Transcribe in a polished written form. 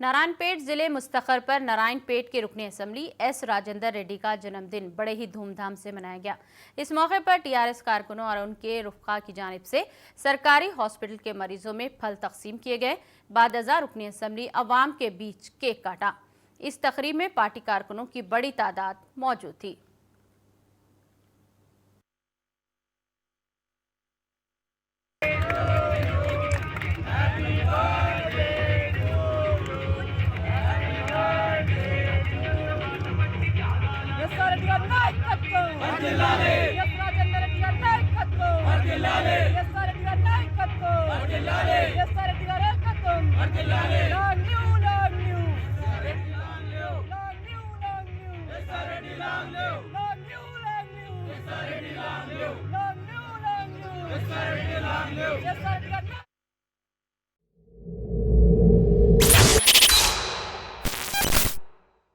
नारायणपेट जिले मुस्तखर पर नारायणपेट के रुकने असम्बली एस राजेंद्र रेड्डी का जन्मदिन बड़े ही धूमधाम से मनाया गया। इस मौके पर टीआरएस कारकुनों और उनके रुफका की जानिब से सरकारी हॉस्पिटल के मरीजों में फल तकसीम किए गए। बाद अज़ा रुकने असम्बली अवाम के बीच केक काटा। इस तकरीब में पार्टी कारकुनों की बड़ी तादाद मौजूद थी। Yes, sir.